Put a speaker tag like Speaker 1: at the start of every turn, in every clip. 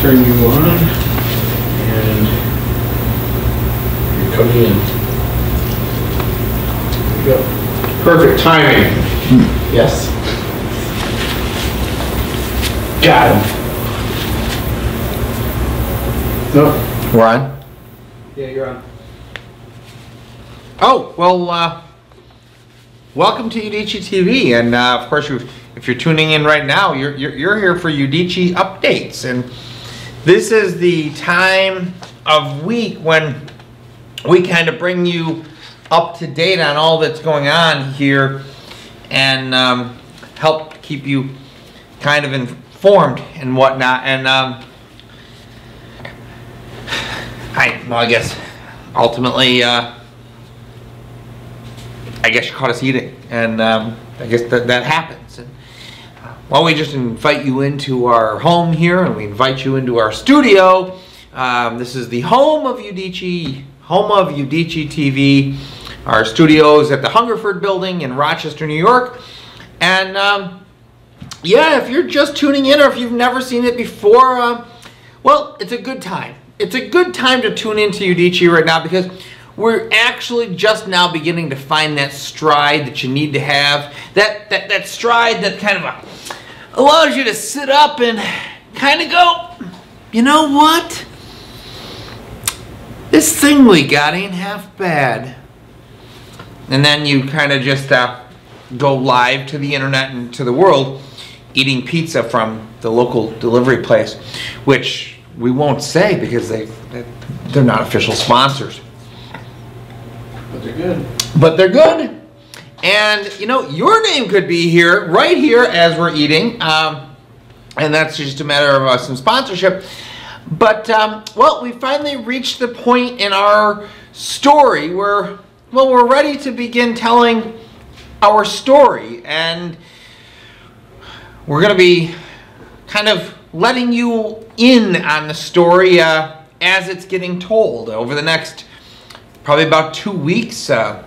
Speaker 1: turn you on, and you're coming in. There you go. Perfect timing. Yes. Got him. No.
Speaker 2: We're on?
Speaker 1: Yeah, you're on.
Speaker 2: Oh, well, welcome to Udicci.TV, and of course, if you're tuning in right now, you're here for Udicci updates, and this is the time of week when we kind of bring you up to date on all that's going on here, and help keep you kind of informed and whatnot. And I guess ultimately, I guess you caught us eating, and I guess that happens. And, well, we just invite you into our home here, and we invite you into our studio. This is the home of Udicci, home of Udicci.TV. Our studio is at the Hungerford Building in Rochester, New York. And yeah, if you're just tuning in, or if you've never seen it before, well, it's a good time. It's a good time to tune into Udicci right now, because we're actually just now beginning to find that stride that you need to have. That stride that kind of allows you to sit up and kind of go, you know what? This thing we got ain't half bad. And then you kind of just go live to the internet and to the world, eating pizza from the local delivery place, which we won't say because they're not official sponsors.
Speaker 1: But they're good.
Speaker 2: But they're good. And, you know, your name could be here, right here, as we're eating. And that's just a matter of some sponsorship. But, well, we finally reached the point in our story where, well, we're ready to begin telling our story. And we're going to be kind of letting you in on the story as it's getting told over the next probably about 2 weeks. Well,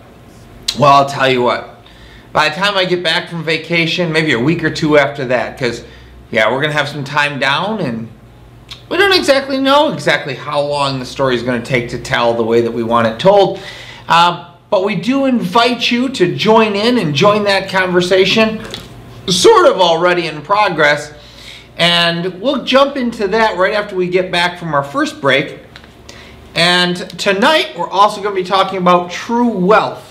Speaker 2: I'll tell you what. By the time I get back from vacation, maybe a week or two after that, because, yeah, we're going to have some time down, and we don't exactly know how long the story is going to take to tell the way that we want it told. But we do invite you to join in and join that conversation, sort of already in progress. And we'll jump into that right after we get back from our first break. And tonight we're also going to be talking about true wealth,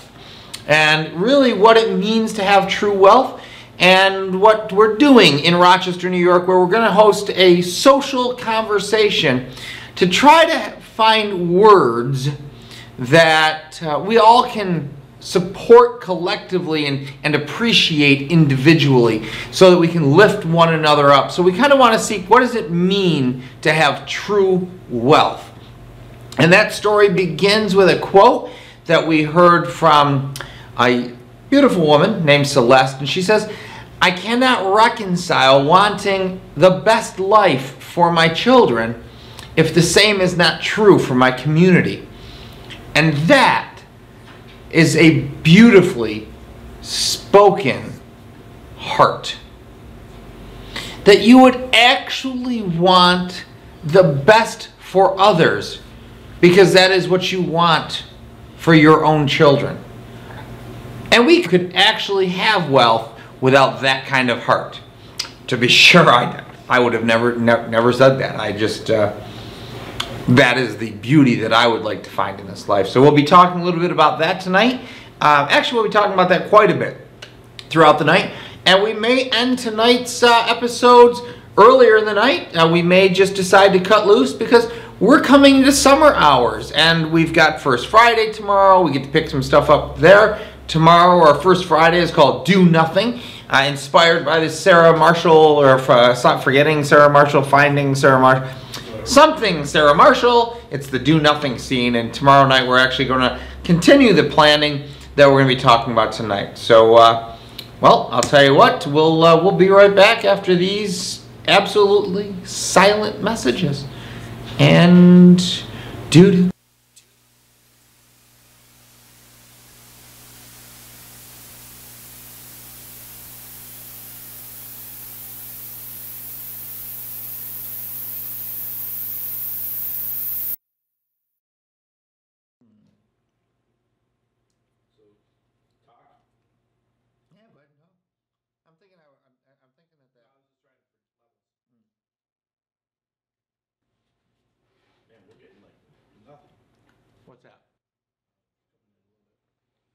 Speaker 2: and really what it means to have true wealth, and what we're doing in Rochester, New York, where we're going to host a social conversation to try to find words that we all can support collectively and appreciate individually, so that we can lift one another up. So we kind of want to see, what does it mean to have true wealth? And that story begins with a quote that we heard from a beautiful woman named Celeste, and she says, "I cannot reconcile wanting the best life for my children if the same is not true for my community." And that is a beautifully spoken heart. That you would actually want the best for others, because that is what you want for your own children. And we could actually have wealth without that kind of heart. To be sure, I would have never said that. I just, that is the beauty that I would like to find in this life. So we'll be talking a little bit about that tonight. Actually, we'll be talking about that quite a bit throughout the night. And we may end tonight's episodes earlier in the night. We may just decide to cut loose because we're coming into summer hours. And we've got First Friday tomorrow. We get to pick some stuff up there. Tomorrow, our First Friday is called Do Nothing. Inspired by this Sarah Marshall, or forgetting Sarah Marshall, finding Sarah Marshall. Something Sarah Marshall. It's the do nothing scene, and tomorrow night we're actually going to continue the planning that we're going to be talking about tonight. So, well, I'll tell you what, we'll be right back after these absolutely silent messages. And doo-doo.
Speaker 3: Nothing.
Speaker 2: What's that?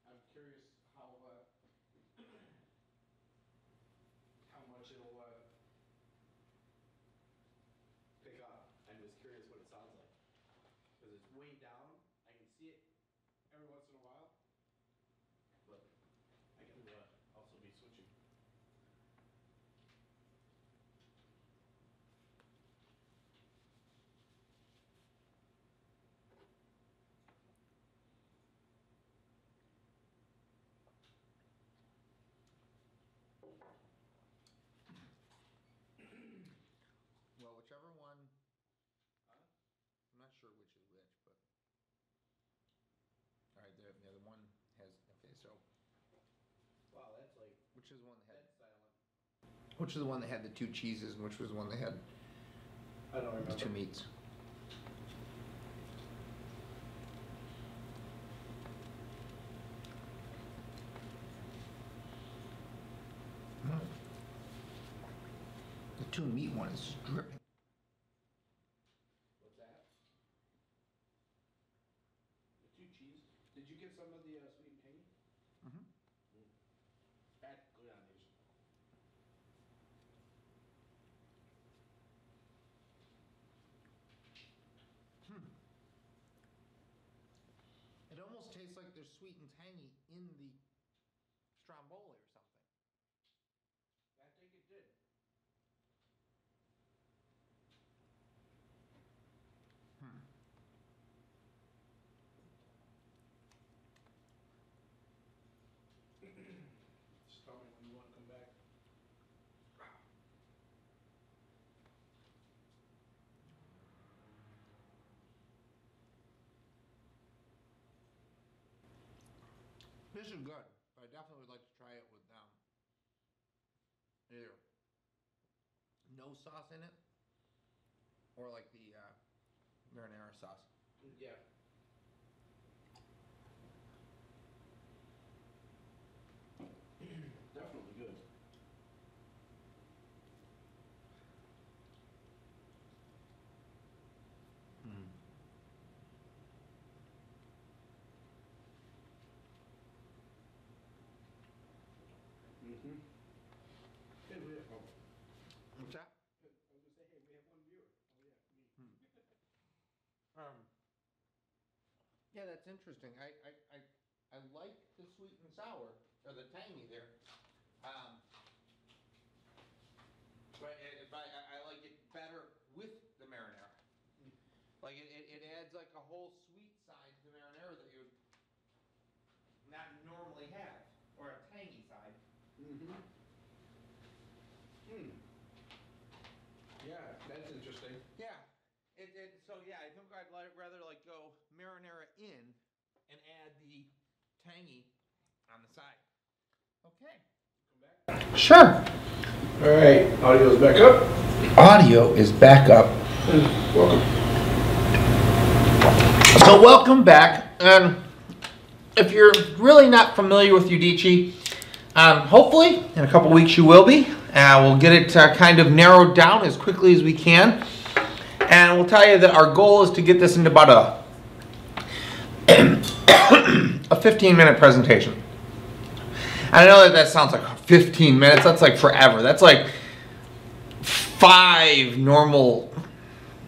Speaker 3: I'm curious how much it'll pick up. I'm just curious what it sounds like. Because it's way down. I can see it every once in a while. But I can also be switching.
Speaker 2: Well, whichever one. I'm not sure which is which, but. All right, the other one has. Okay, so.
Speaker 3: Wow, that's like,
Speaker 2: Which is the one that had?
Speaker 3: that's silent.
Speaker 2: Which is the one that had the 2 cheeses, and which was the one that had
Speaker 3: I don't
Speaker 2: the
Speaker 3: remember.
Speaker 2: 2 meats? The 2 meat one is dripping.
Speaker 3: What's that? The 2 cheese. Did you get some of the sweet and tangy?
Speaker 2: Mm-hmm.
Speaker 3: That's good on these.
Speaker 2: It almost tastes like there's sweet and tangy in the stromboli or something.
Speaker 3: I think it did. Just tell me when you want to come back.
Speaker 2: This is good, but I definitely would like to try it with either no sauce in it or like the marinara sauce.
Speaker 3: Yeah. Definitely good. Mm-hmm. Hey, we have,
Speaker 2: What's that?
Speaker 3: I was gonna say, hey, we have one viewer. Oh yeah, me.
Speaker 2: Yeah, that's interesting. I like the sweet and sour or the tangy there. But I like it better with the marinara. Like it adds like a whole sweet side to the marinara that you would not normally have, or a tangy side.
Speaker 3: Mm-hmm. Hmm. Yeah, that's interesting.
Speaker 2: Yeah. So yeah, I think I'd rather like go marinara in and add the tangy on the side. Okay.
Speaker 3: Come back.
Speaker 2: Sure.
Speaker 3: All right, audio's back up.
Speaker 2: Audio is back up.
Speaker 3: Welcome.
Speaker 2: So welcome back. And if you're really not familiar with Udicci, hopefully in a couple weeks you will be. We'll get it kind of narrowed down as quickly as we can. And we'll tell you that our goal is to get this into about a 15-minute presentation. I know that sounds like 15 minutes. That's like forever. That's like 5 normal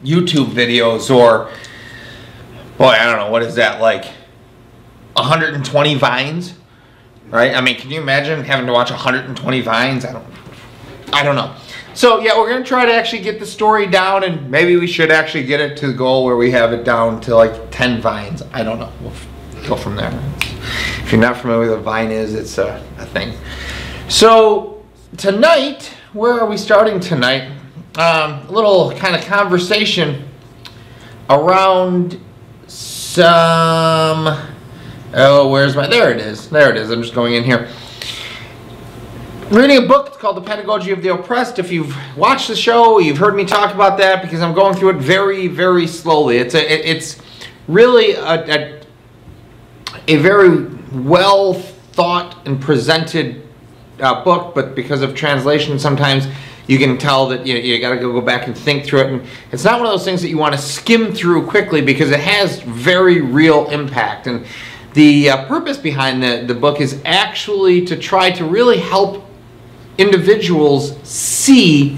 Speaker 2: YouTube videos, or, boy, I don't know, what is that, like 120 vines, right? I mean, can you imagine having to watch 120 vines? I don't know. So yeah, we're gonna try to actually get the story down, and maybe we should actually get it to the goal where we have it down to like 10 vines. I don't know. We'll go from there. If you're not familiar with what a vine is, it's a thing. So tonight, where are we starting tonight? A little kind of conversation around some. Oh, where's my? There it is. There it is. I'm just going in here. Reading a book. It's called The Pedagogy of the Oppressed. If you've watched the show, you've heard me talk about that because I'm going through it very, very slowly. It's really a very well thought and presented book, but because of translation, sometimes you can tell that you got to go back and think through it. And it's not one of those things that you want to skim through quickly, because it has very real impact. And the purpose behind the book is actually to try to really help individuals see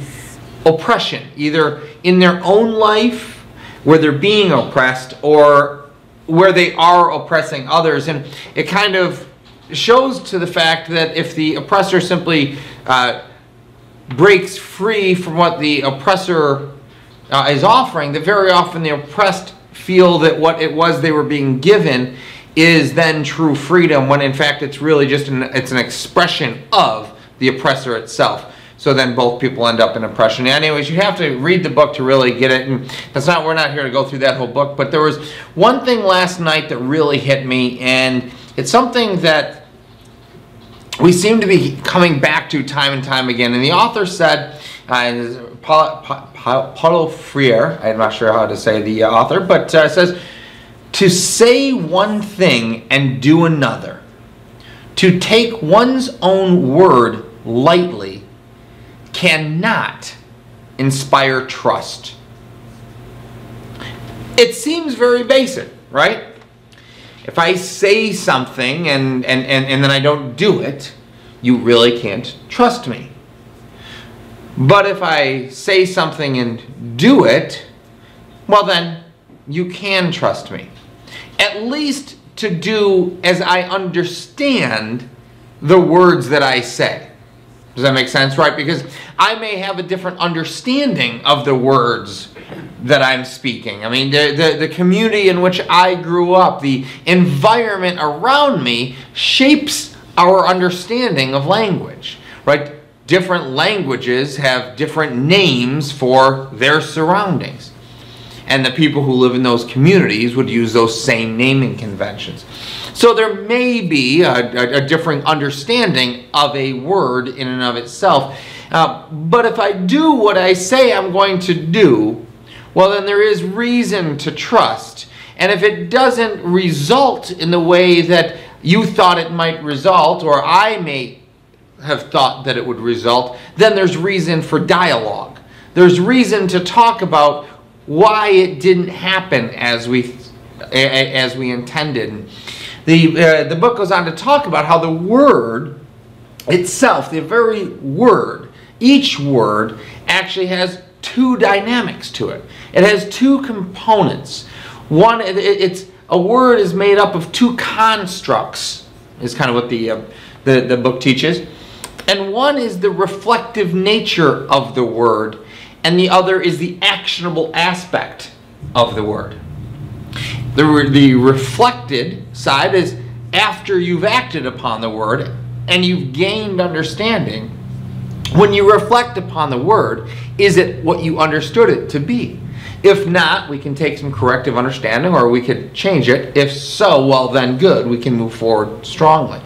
Speaker 2: oppression, either in their own life where they're being oppressed, or where they are oppressing others. And it kind of shows to the fact that if the oppressor simply breaks free from what the oppressor is offering, that very often the oppressed feel that what it was they were being given is then true freedom, when in fact it's really just it's an expression of the oppressor itself. So then both people end up in oppression. Anyways, you have to read the book to really get it, and we're not here to go through that whole book, but there was one thing last night that really hit me, and it's something that we seem to be coming back to time and time again. And the author said, Paulo Freire, I'm not sure how to say the author, but it says, to say one thing and do another, to take one's own word lightly, cannot inspire trust. It seems very basic, right? If I say something and then I don't do it, you really can't trust me. But if I say something and do it, well then you can trust me. At least to do as I understand the words that I say. Does that make sense? Right? Because I may have a different understanding of the words that I'm speaking. I mean, the community in which I grew up, the environment around me shapes our understanding of language, right? Different languages have different names for their surroundings. And the people who live in those communities would use those same naming conventions. So there may be a differing understanding of a word in and of itself. But if I do what I say I'm going to do, well, then there is reason to trust. And if it doesn't result in the way that you thought it might result, or I may have thought that it would result, then there's reason for dialogue. There's reason to talk about why it didn't happen as we intended. The book goes on to talk about how the word itself, the very word, each word actually has two dynamics to it. It has two components. One, a word is made up of two constructs, is kind of what the book teaches. And one is the reflective nature of the word, and the other is the actionable aspect of the word. The reflected side is after you've acted upon the word and you've gained understanding. When you reflect upon the word, is it what you understood it to be? If not, we can take some corrective understanding, or we could change it. If so, well then good, we can move forward strongly.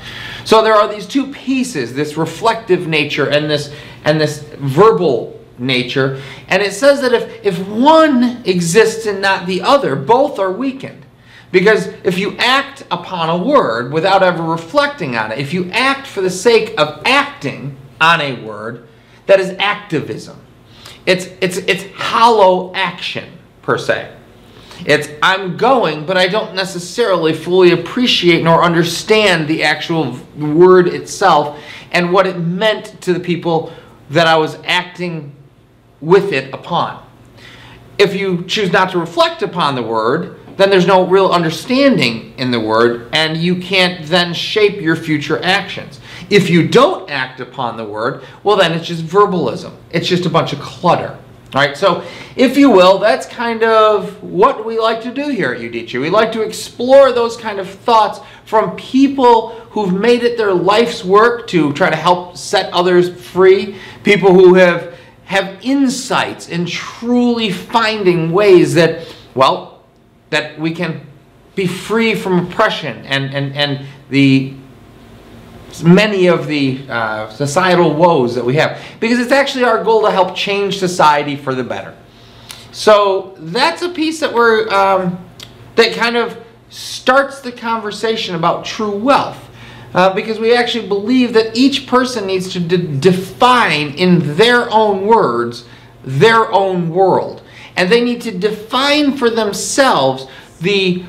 Speaker 2: So there are these two pieces, this reflective nature and this verbal nature. And it says that if one exists and not the other, both are weakened. Because if you act upon a word without ever reflecting on it, if you act for the sake of acting on a word, that is activism. It's hollow action, per se. It's I'm going, but I don't necessarily fully appreciate nor understand the actual word itself and what it meant to the people that I was acting with it upon. If you choose not to reflect upon the word, then there's no real understanding in the word, and you can't then shape your future actions. If you don't act upon the word, well then it's just verbalism. It's just a bunch of clutter. All right, so if you will, that's kind of what we like to do here at Udicci. We like to explore those kind of thoughts from people who've made it their life's work to try to help set others free, people who have insights in truly finding ways that, well, that we can be free from oppression and the many of the societal woes that we have, because it's actually our goal to help change society for the better. So that's a piece that that kind of starts the conversation about true wealth. because we actually believe that each person needs to define in their own words their own world. And they need to define for themselves the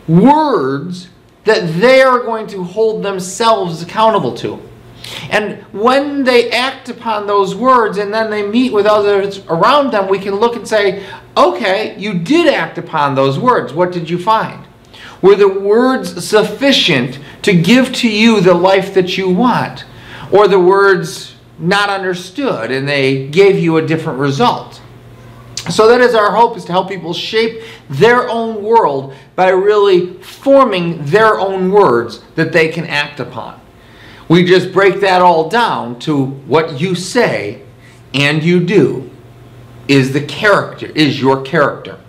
Speaker 2: words that they are going to hold themselves accountable to. And when they act upon those words and then they meet with others around them, we can look and say, okay, you did act upon those words. What did you find? Were the words sufficient to give to you the life that you want? Or the words not understood and they gave you a different result? So that is our hope, is to help people shape their own world by really forming their own words that they can act upon. We just break that all down to what you say and you do is the character, is your character.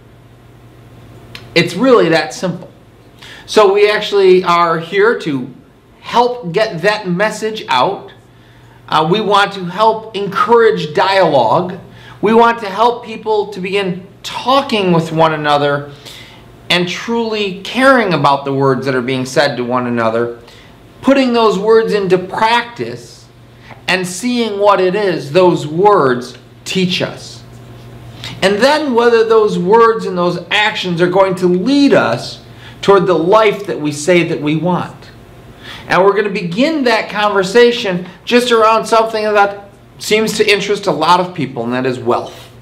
Speaker 2: It's really that simple. So we actually are here to help get that message out. We want to help encourage dialogue. We want to help people to begin talking with one another and truly caring about the words that are being said to one another, putting those words into practice and seeing what it is those words teach us. And then whether those words and those actions are going to lead us toward the life that we say that we want. And we're going to begin that conversation just around something that seems to interest a lot of people, and that is wealth.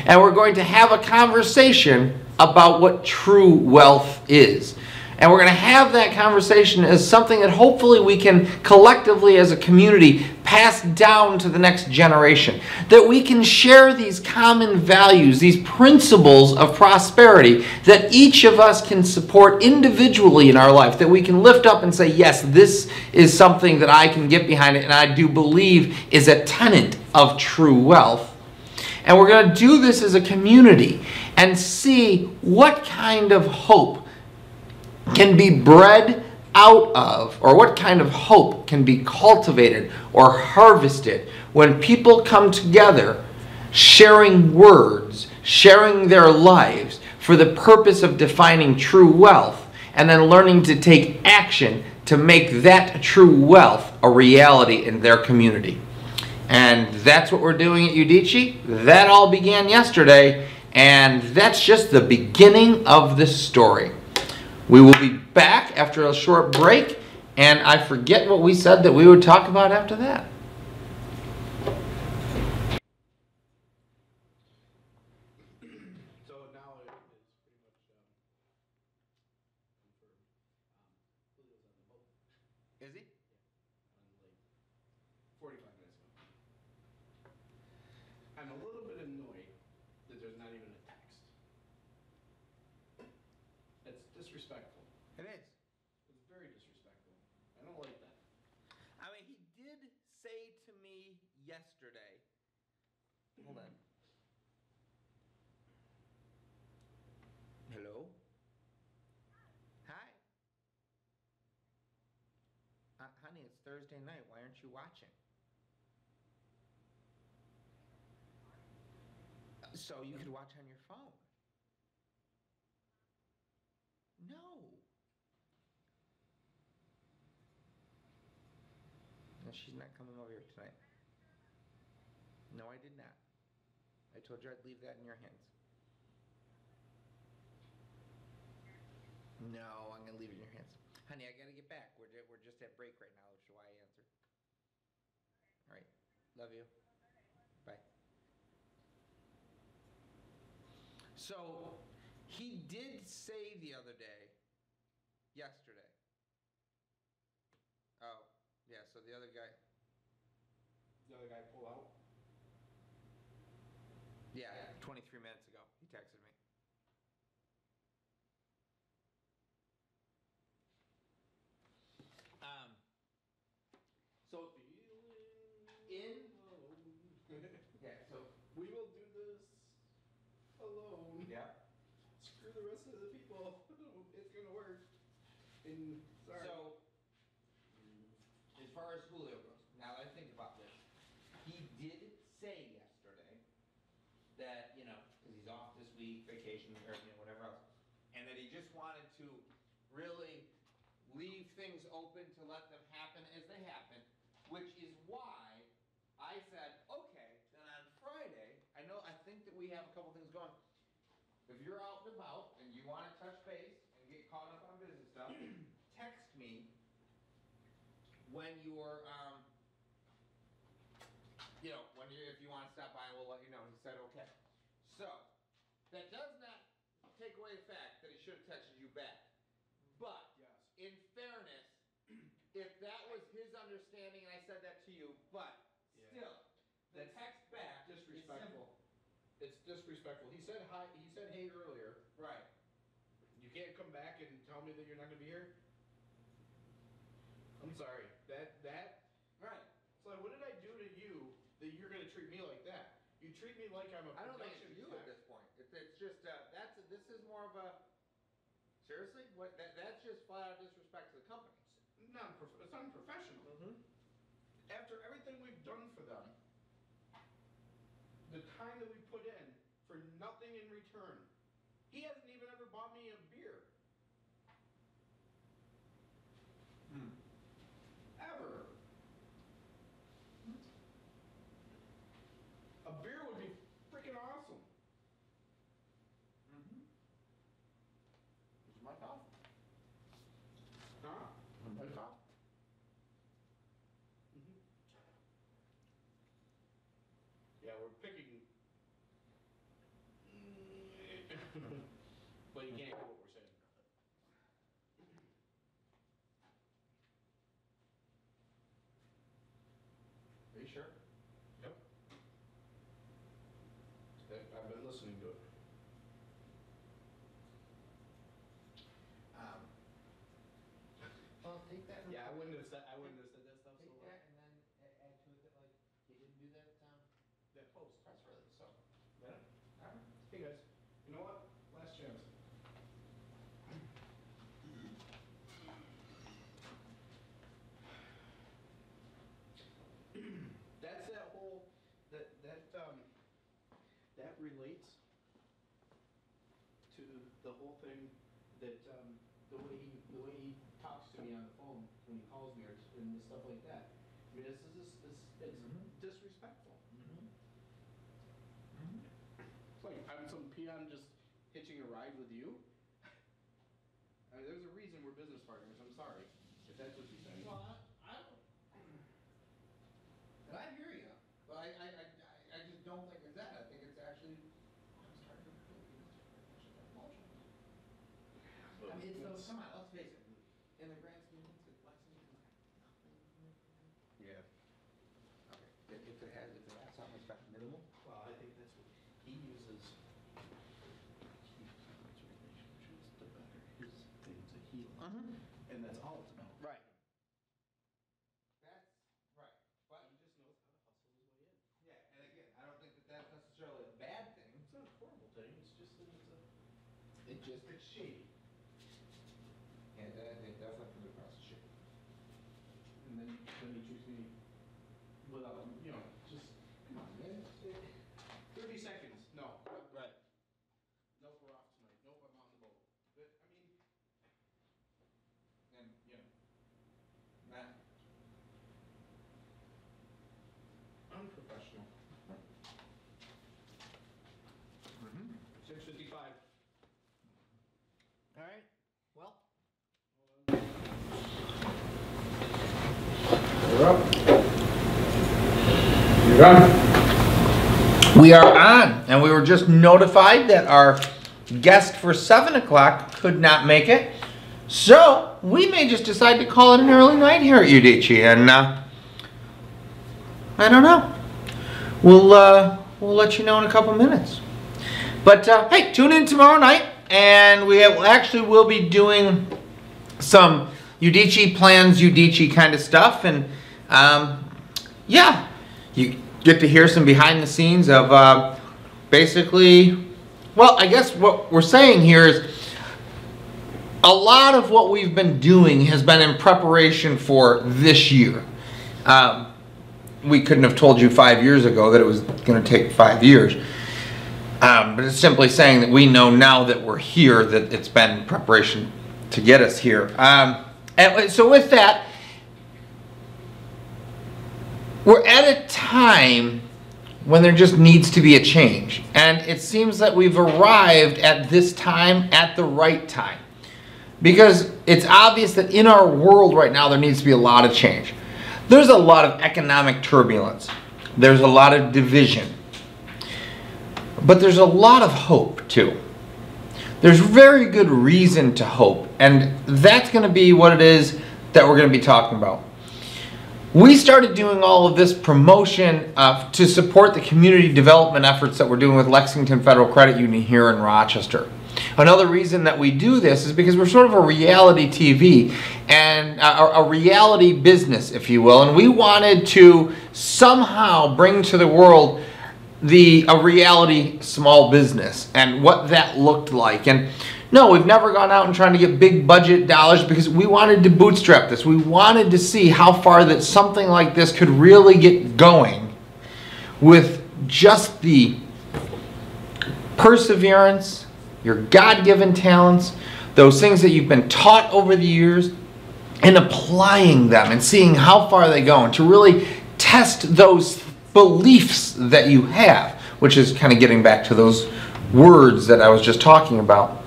Speaker 2: And we're going to have a conversation about what true wealth is. And we're going to have that conversation as something that hopefully we can collectively as a community pass down to the next generation. That we can share these common values, these principles of prosperity that each of us can support individually in our life. That we can lift up and say, yes, this is something that I can get behind it and I do believe is a tenet of true wealth. And we're going to do this as a community and see what kind of hope can be bred out of, or what kind of hope can be cultivated or harvested when people come together sharing words, sharing their lives for the purpose of defining true wealth and then learning to take action to make that true wealth a reality in their community. And that's what we're doing at Udicci. That all began yesterday, and that's just the beginning of the story. We will be back after a short break, and I forget what we said that we would talk about after that.
Speaker 3: So now it is pretty much confirmed. Julio's on the boat.
Speaker 2: Is he?
Speaker 3: On like 45 minutes ago. I'm a little bit annoyed that there's not even a text. That's disrespectful.
Speaker 2: It is.
Speaker 3: It's very disrespectful. I don't like that.
Speaker 2: I mean, he did say to me yesterday, hold on. Hello? Hi. Honey, it's Thursday night. Why aren't you watching? So you could watch on your phone. No. No, she's not coming over here tonight. No, I did not. I told you I'd leave that in your hands. No, I'm going to leave it in your hands. Honey, I got to get back. We're just at break right now, which is why I answered. All right. Love you. Bye. So, he did say the other day, yesterday. Oh, yeah, so the other guy.
Speaker 3: The other guy pull out.
Speaker 2: Yeah, 23 minutes ago, he texted me. So okay, so
Speaker 3: we will do this alone.
Speaker 2: yeah.
Speaker 3: Screw the rest of the people. It's gonna work. And sorry.
Speaker 2: So as far as Julio goes, now that I think about this, he did say yesterday that, because he's off this week, vacation, or whatever else, and that he just wanted to really leave things open to let them happen as they happen, which is why I said, okay, then on Friday, I think that we have a couple things going. If you're out and about and you want to touch base and get caught up on business stuff, text me when you're, if you want to stop by, we'll let you know. He said, okay. So, that does not take away the fact that he should have texted you back. But,
Speaker 3: Yes.
Speaker 2: in fairness, if that was his understanding and I said that to you, but still, the text back is
Speaker 3: Disrespectful.
Speaker 2: simple.
Speaker 3: It's disrespectful. He said hi. He said hey earlier.
Speaker 2: Right.
Speaker 3: You can't come back and tell me that you're not gonna be here. I'm sorry. That.
Speaker 2: Right.
Speaker 3: It's like, what did I do to you that you're gonna treat me like that? You treat me like I'm a.
Speaker 2: I don't think it's
Speaker 3: production
Speaker 2: you
Speaker 3: tech.
Speaker 2: at this point. It's just this is more of a seriously that's just flat out disrespect to the company.
Speaker 3: It's unprofessional.
Speaker 2: Mm-hmm.
Speaker 3: After everything we've done for them, the time that we put in for nothing in return, he hasn't even ever bought me a beer. Ever. A beer would be freaking awesome.
Speaker 2: Mm-hmm. This is my call.
Speaker 3: Huh?
Speaker 2: My call.
Speaker 3: Yeah, we're picking. But you can't hear what we're saying.
Speaker 2: Are you sure?
Speaker 3: Yep. I've been listening to it.
Speaker 2: Well, take that.
Speaker 3: Yeah, I wouldn't have said that stuff
Speaker 2: Take
Speaker 3: so
Speaker 2: that and then add to it that like he didn't do that
Speaker 3: that post.
Speaker 2: press release. So,
Speaker 3: Yeah.
Speaker 2: all right.
Speaker 3: Hey guys, you know what? Last chance. That's that whole that relates to the whole thing that the way he talks to me on the phone when he calls me and stuff like that. I mean, it's disrespectful. It's like I'm some peon just hitching a ride with you. I mean, there's a reason we're business partners. I'm sorry if that's what you're saying.
Speaker 2: Well, I don't. And I hear you, but I just don't think it's that. I think it's actually. I'm starting to feel emotions. I mean, it's come on, let's face it. In the grand scheme of things, it's less than nothing.
Speaker 3: Yeah.
Speaker 2: Okay. If it has something that's minimal.
Speaker 3: Well, I think that's what he uses. Relationships to better his things to heal, and that's all it's about.
Speaker 2: Right. That's right. But
Speaker 3: He just knows how to hustle his way in.
Speaker 2: yeah, and again, I don't think that that's necessarily a bad thing.
Speaker 3: It's not a horrible thing. It's just that
Speaker 2: It's
Speaker 3: shady.
Speaker 2: Yeah, they definitely comes across as shit.
Speaker 3: And then he treats me without, just come on, man. 30 seconds. No.
Speaker 2: Right.
Speaker 3: Nope, we're off tonight. Nope, I'm on the boat. But I mean,
Speaker 2: And Matt.
Speaker 3: unprofessional. 6:55.
Speaker 2: All right. Well.
Speaker 3: You're up. You're on.
Speaker 2: We are on, and we were just notified that our guest for 7 o'clock could not make it. So we may just decide to call it an early night here at Udicci, and I don't know. We'll let you know in a couple minutes. But hey, tune in tomorrow night, and we will be doing some Udicci plans, Udicci kind of stuff, and yeah, you get to hear some behind the scenes of basically, well, I guess what we're saying here is a lot of what we've been doing has been in preparation for this year. We couldn't have told you 5 years ago that it was going to take 5 years. But it's simply saying that we know now that we're here that it's been preparation to get us here. And so with that, we're at a time when there just needs to be a change. And it seems that we've arrived at this time at the right time. Because it's obvious that in our world right now there needs to be a lot of change. There's a lot of economic turbulence. There's a lot of division. But there's a lot of hope too. There's very good reason to hope, and that's going to be what it is that we're going to be talking about. We started doing all of this promotion to support the community development efforts that we're doing with Lexington Federal Credit Union here in Rochester. Another reason that we do this is because we're sort of a reality TV and a reality business, if you will, and we wanted to somehow bring to the world a reality small business and what that looked like. And no, we've never gone out and trying to get big budget dollars because we wanted to bootstrap this. We wanted to see how far that something like this could really get going with just the perseverance, your God-given talents, those things that you've been taught over the years, and applying them and seeing how far they go, and to really test those beliefs that you have, which is kind of getting back to those words that I was just talking about.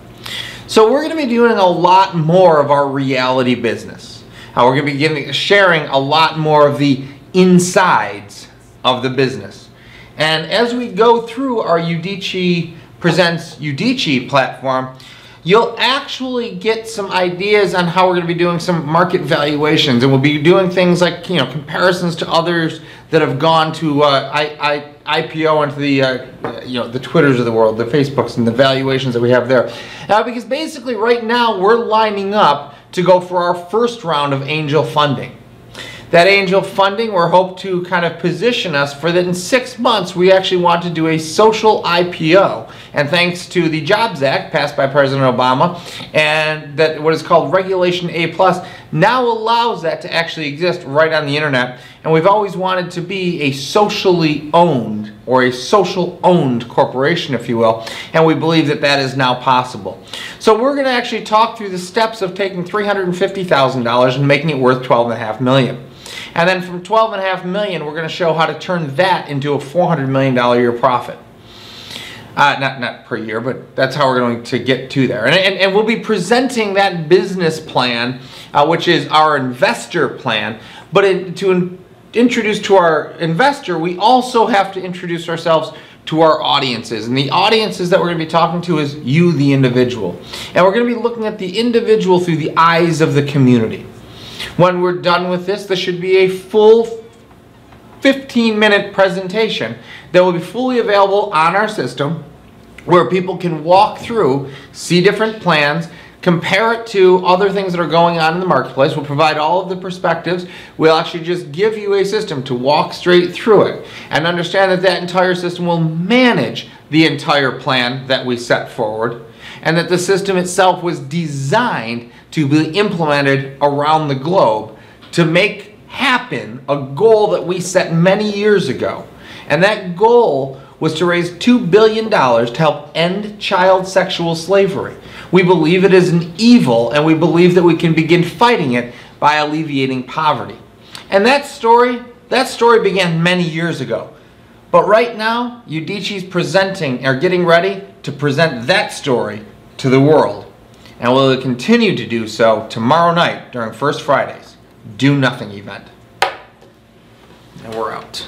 Speaker 2: So we're going to be doing a lot more of our reality business. We're going to be sharing a lot more of the insides of the business. And as we go through our Udicci Presents Udicci platform, you'll actually get some ideas on how we're going to be doing some market valuations, and we'll be doing things like, comparisons to others that have gone to IPO into the the Twitters of the world, the Facebooks, and the valuations that we have there. Because basically right now we're lining up to go for our first round of angel funding. That angel funding, we're hope to kind of position us for that in 6 months we actually want to do a social IPO. And thanks to the Jobs Act passed by President Obama, and that what is called Regulation A+, now allows that to actually exist right on the internet. And we've always wanted to be a socially owned, or a social owned corporation, if you will, and we believe that that is now possible. So we're going to actually talk through the steps of taking $350,000 and making it worth $12.5 million. And then from $12.5 million, we're going to show how to turn that into a $400 million a year profit. Not per year, but that's how we're going to get to there. And we'll be presenting that business plan, which is our investor plan. But to introduce to our investor, we also have to introduce ourselves to our audiences. And the audiences that we're going to be talking to is you, the individual. And we're going to be looking at the individual through the eyes of the community. When we're done with this, this should be a full 15-minute presentation that will be fully available on our system, where people can walk through, see different plans, compare it to other things that are going on in the marketplace. We'll provide all of the perspectives. We'll actually just give you a system to walk straight through it and understand that that entire system will manage the entire plan that we set forward, and that the system itself was designed to be implemented around the globe to make happen a goal that we set many years ago. And that goal was to raise $2 billion to help end child sexual slavery. We believe it is an evil, and we believe that we can begin fighting it by alleviating poverty. And that story began many years ago. But right now, Udicci's presenting, or getting ready to present that story to the world. And we'll continue to do so tomorrow night during First Friday's Do Nothing event. And we're out.